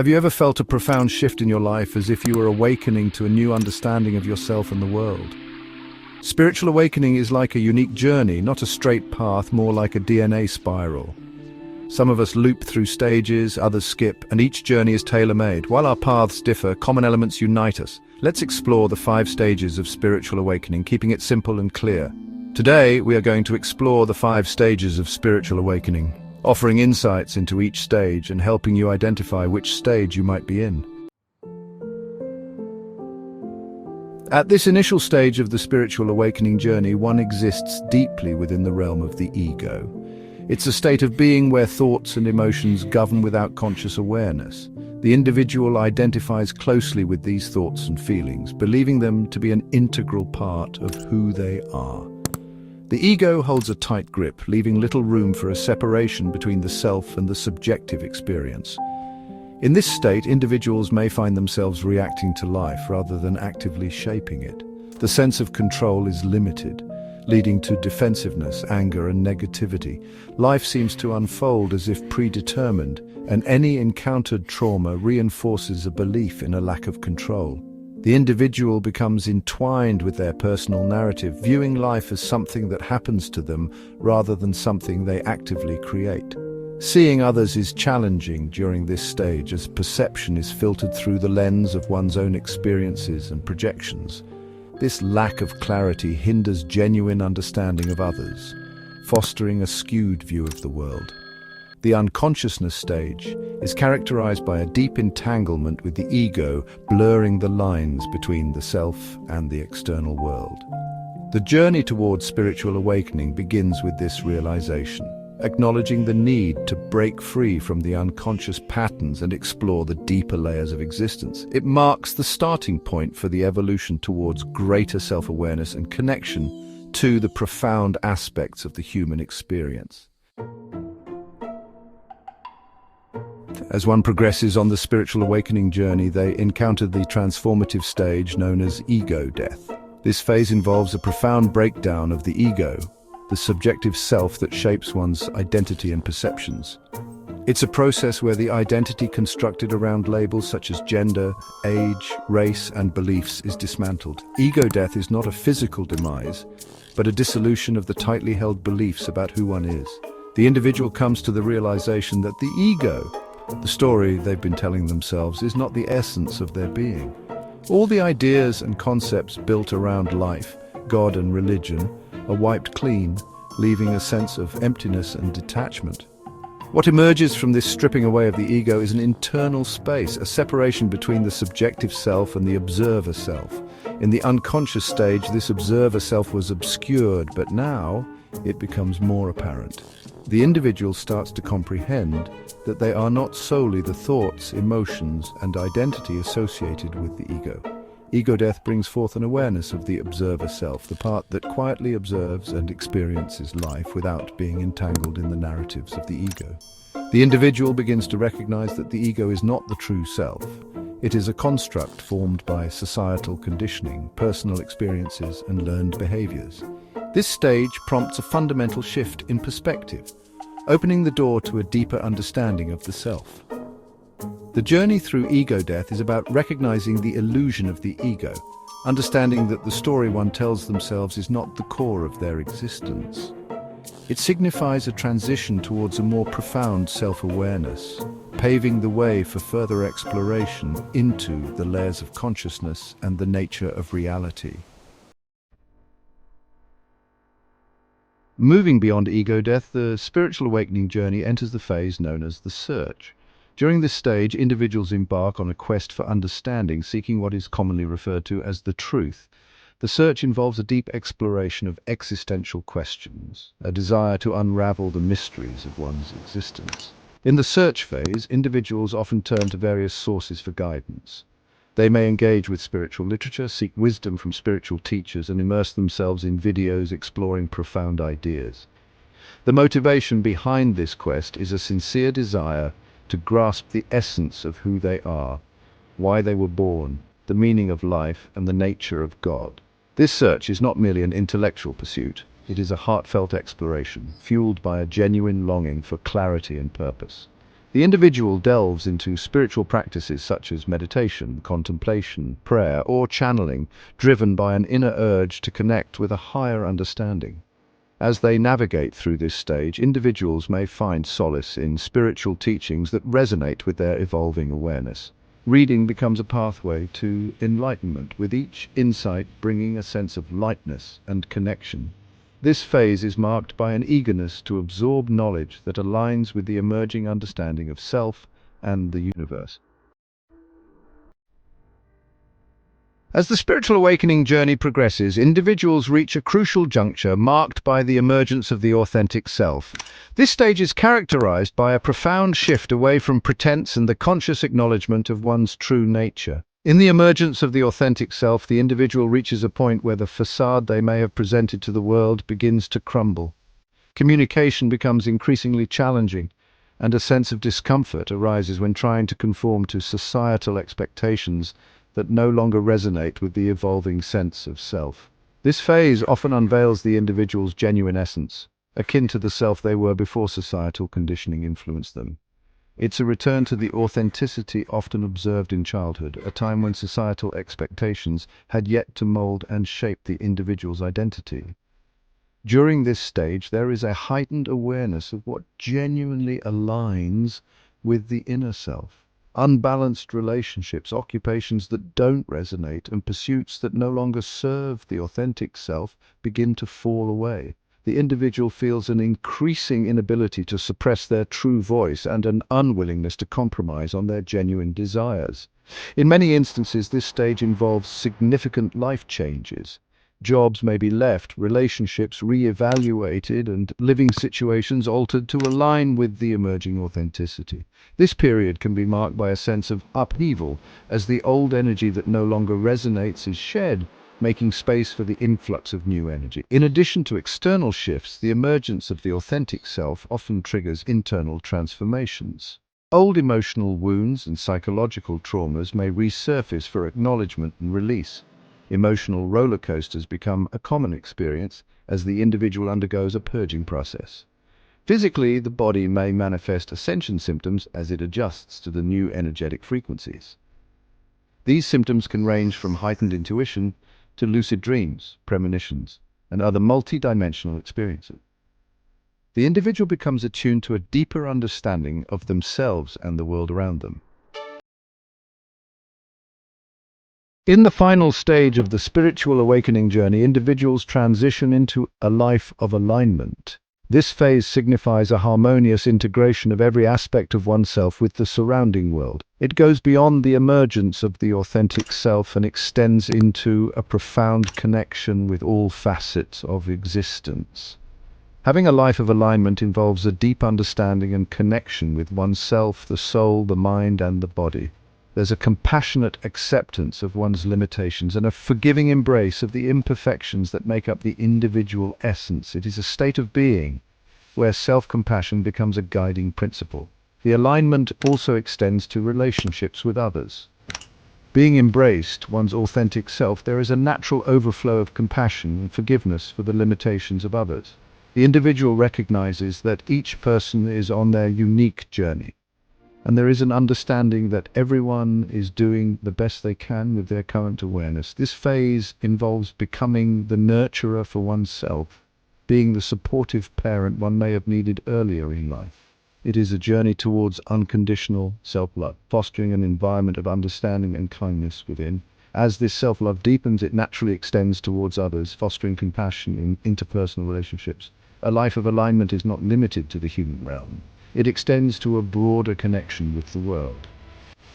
Have you ever felt a profound shift in your life, as if you were awakening to a new understanding of yourself and the world? Spiritual awakening is like a unique journey, not a straight path, more like a DNA spiral. Some of us loop through stages, others skip, and each journey is tailor-made. While our paths differ, common elements unite us. Let's explore the 5 stages of spiritual awakening, keeping it simple and clear. Today, we are going to explore the 5 stages of spiritual awakening, offering insights into each stage and helping you identify which stage you might be in. At this initial stage of the spiritual awakening journey, one exists deeply within the realm of the ego. It's a state of being where thoughts and emotions govern without conscious awareness. The individual identifies closely with these thoughts and feelings, believing them to be an integral part of who they are. The ego holds a tight grip, leaving little room for a separation between the self and the subjective experience. In this state, individuals may find themselves reacting to life rather than actively shaping it. The sense of control is limited, leading to defensiveness, anger, and negativity. Life seems to unfold as if predetermined, and any encountered trauma reinforces a belief in a lack of control. The individual becomes entwined with their personal narrative, viewing life as something that happens to them rather than something they actively create. Seeing others is challenging during this stage, as perception is filtered through the lens of one's own experiences and projections. This lack of clarity hinders genuine understanding of others, fostering a skewed view of the world. The unconsciousness stage is characterized by a deep entanglement with the ego, blurring the lines between the self and the external world. The journey towards spiritual awakening begins with this realization, acknowledging the need to break free from the unconscious patterns and explore the deeper layers of existence. It marks the starting point for the evolution towards greater self-awareness and connection to the profound aspects of the human experience. As one progresses on the spiritual awakening journey, they encounter the transformative stage known as ego death. This phase involves a profound breakdown of the ego, the subjective self that shapes one's identity and perceptions. It's a process where the identity constructed around labels such as gender, age, race, and beliefs is dismantled. Ego death is not a physical demise, but a dissolution of the tightly held beliefs about who one is. The individual comes to the realization that the ego, the story they've been telling themselves, is not the essence of their being. All the ideas and concepts built around life, God and religion, are wiped clean, leaving a sense of emptiness and detachment. What emerges from this stripping away of the ego is an internal space, a separation between the subjective self and the observer self. In the unconscious stage, this observer self was obscured, but now it becomes more apparent. The individual starts to comprehend that they are not solely the thoughts, emotions, and identity associated with the ego. Ego death brings forth an awareness of the observer self, the part that quietly observes and experiences life without being entangled in the narratives of the ego. The individual begins to recognize that the ego is not the true self. It is a construct formed by societal conditioning, personal experiences, and learned behaviors. This stage prompts a fundamental shift in perspective, opening the door to a deeper understanding of the self. The journey through ego death is about recognizing the illusion of the ego, understanding that the story one tells themselves is not the core of their existence. It signifies a transition towards a more profound self-awareness, paving the way for further exploration into the layers of consciousness and the nature of reality. Moving beyond ego death, the spiritual awakening journey enters the phase known as the search. During this stage, individuals embark on a quest for understanding, seeking what is commonly referred to as the truth. The search involves a deep exploration of existential questions, a desire to unravel the mysteries of one's existence. In the search phase, individuals often turn to various sources for guidance. They may engage with spiritual literature, seek wisdom from spiritual teachers, and immerse themselves in videos exploring profound ideas. The motivation behind this quest is a sincere desire to grasp the essence of who they are, why they were born, the meaning of life, and the nature of God. This search is not merely an intellectual pursuit. It is a heartfelt exploration, fueled by a genuine longing for clarity and purpose. The individual delves into spiritual practices such as meditation, contemplation, prayer, or channeling, driven by an inner urge to connect with a higher understanding. As they navigate through this stage, individuals may find solace in spiritual teachings that resonate with their evolving awareness. Reading becomes a pathway to enlightenment, with each insight bringing a sense of lightness and connection. This phase is marked by an eagerness to absorb knowledge that aligns with the emerging understanding of self and the universe. As the spiritual awakening journey progresses, individuals reach a crucial juncture marked by the emergence of the authentic self. This stage is characterized by a profound shift away from pretense and the conscious acknowledgement of one's true nature. In the emergence of the authentic self, the individual reaches a point where the facade they may have presented to the world begins to crumble. Communication becomes increasingly challenging, and a sense of discomfort arises when trying to conform to societal expectations that no longer resonate with the evolving sense of self. This phase often unveils the individual's genuine essence, akin to the self they were before societal conditioning influenced them. It's a return to the authenticity often observed in childhood, a time when societal expectations had yet to mold and shape the individual's identity. During this stage, there is a heightened awareness of what genuinely aligns with the inner self. Unbalanced relationships, occupations that don't resonate, and pursuits that no longer serve the authentic self begin to fall away. The individual feels an increasing inability to suppress their true voice and an unwillingness to compromise on their genuine desires. In many instances, this stage involves significant life changes. Jobs may be left, relationships re-evaluated, and living situations altered to align with the emerging authenticity. This period can be marked by a sense of upheaval, as the old energy that no longer resonates is shed, making space for the influx of new energy. In addition to external shifts, the emergence of the authentic self often triggers internal transformations. Old emotional wounds and psychological traumas may resurface for acknowledgement and release. Emotional roller coasters become a common experience as the individual undergoes a purging process. Physically, the body may manifest ascension symptoms as it adjusts to the new energetic frequencies. These symptoms can range from heightened intuition to lucid dreams, premonitions, and other multidimensional experiences. The individual becomes attuned to a deeper understanding of themselves and the world around them. In the final stage of the spiritual awakening journey, individuals transition into a life of alignment. This phase signifies a harmonious integration of every aspect of oneself with the surrounding world. It goes beyond the emergence of the authentic self and extends into a profound connection with all facets of existence. Having a life of alignment involves a deep understanding and connection with oneself, the soul, the mind, and the body. There's a compassionate acceptance of one's limitations and a forgiving embrace of the imperfections that make up the individual essence. It is a state of being where self-compassion becomes a guiding principle. The alignment also extends to relationships with others. Being embraced, one's authentic self, there is a natural overflow of compassion and forgiveness for the limitations of others. The individual recognizes that each person is on their unique journey, and there is an understanding that everyone is doing the best they can with their current awareness. This phase involves becoming the nurturer for oneself, being the supportive parent one may have needed earlier in life. It is a journey towards unconditional self-love, fostering an environment of understanding and kindness within. As this self-love deepens, it naturally extends towards others, fostering compassion in interpersonal relationships. A life of alignment is not limited to the human realm. It extends to a broader connection with the world.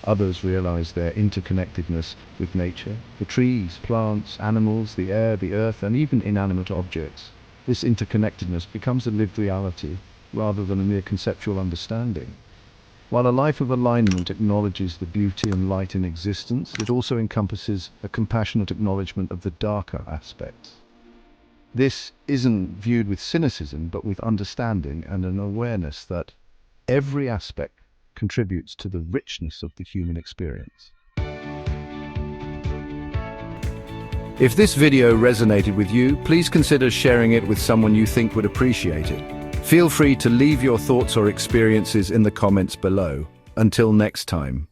Others realize their interconnectedness with nature, the trees, plants, animals, the air, the earth, and even inanimate objects. This interconnectedness becomes a lived reality rather than a mere conceptual understanding. While a life of alignment acknowledges the beauty and light in existence, it also encompasses a compassionate acknowledgement of the darker aspects. This isn't viewed with cynicism, but with understanding and an awareness that every aspect contributes to the richness of the human experience. If this video resonated with you, please consider sharing it with someone you think would appreciate it. Feel free to leave your thoughts or experiences in the comments below. Until next time.